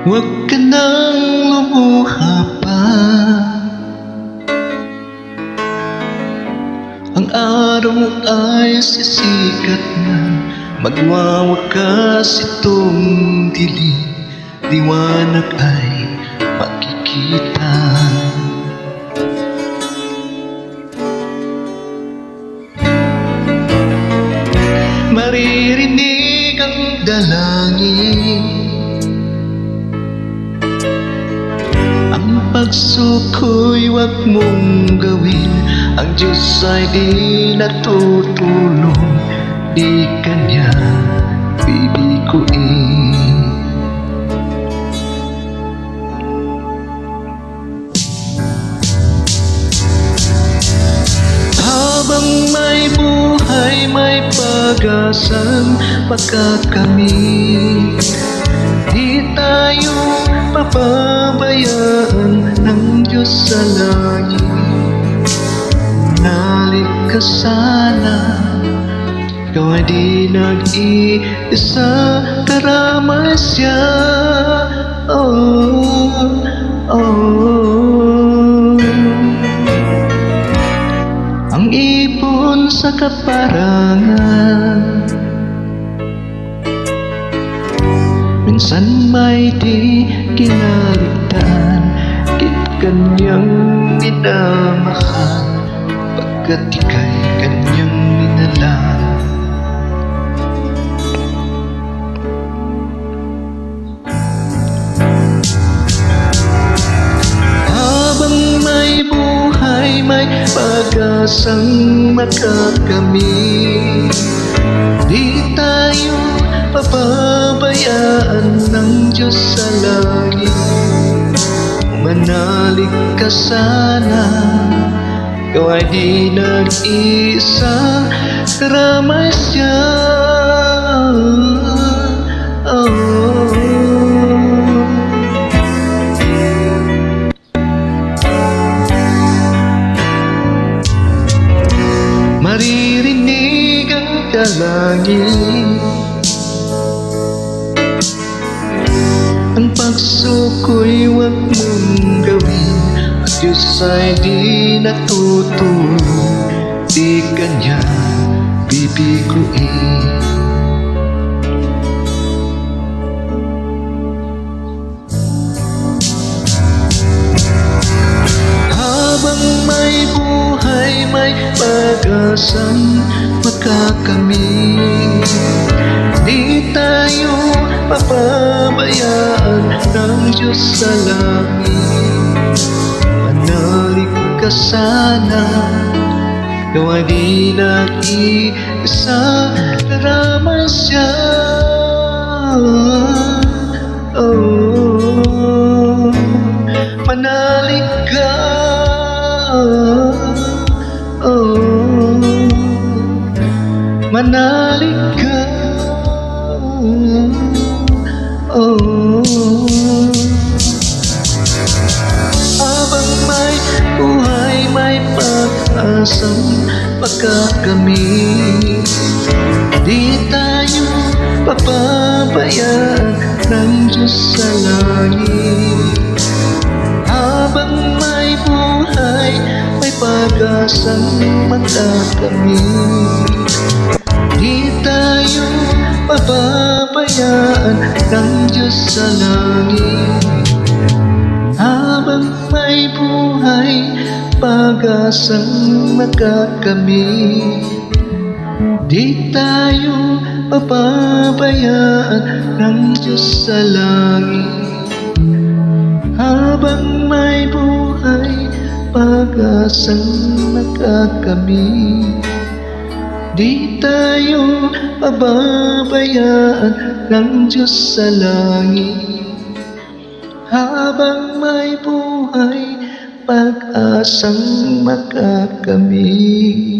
Huwag ka nang lumuha pa. Ang araw ay sisikat na, magwawakas itong dilim, liwanag ay makikita. Maririnig ang dalangin, ang pagsuko'y huwag mong gawin. Ang Diyos ay di natutulong, di Kanya bibiguin. Habang may buhay, may pag-asang makakamit. Di tayo papabayaan ng Diyos sa langit. Manalig ka sana, ikaw ay di nag-iisa, karamay siya. Oh, oh. Ang ipon sa kaparangan, minsan may di kinaligtaan, di Kanyang minamahal, pagkat ika'y Kanyang minalaw. Habang may buhay, may pag-asang makakamit. Di tayo papabayaan ng Diyos sa langit. Manalig ka sana, ikaw ay di nag-isa, karamay siya. Oh. Maririnig ang dalangin, ang pagsuko'y huwag mong gawin. Ang Diyos ay di natutulong, di Kanya bibiguin. Habang may buhay, may pag-asang makakamit. Di tayo papabayaan ng Diyos sa langit. Manalig ka sana, ikaw ay di nag-iisa, karamay siya. Oh, manalig ka. Oh, manalig ka. Oh, habang may buhay, may pag-asang pagkakamit. Di tayo papabayaan ng Diyos sa langit. Habang may buhay, may pag-asang makakamit. Di tayo papabayaan ng Diyos sa langit. Habang may buhay, pag-asang makakamit. Di tayo papabayaan ng Diyos sa langit. Habang may buhay, pag-asang makakamit. Di tayo pababayaan ng Diyos sa langit. Habang may buhay, pag-asang makakamit.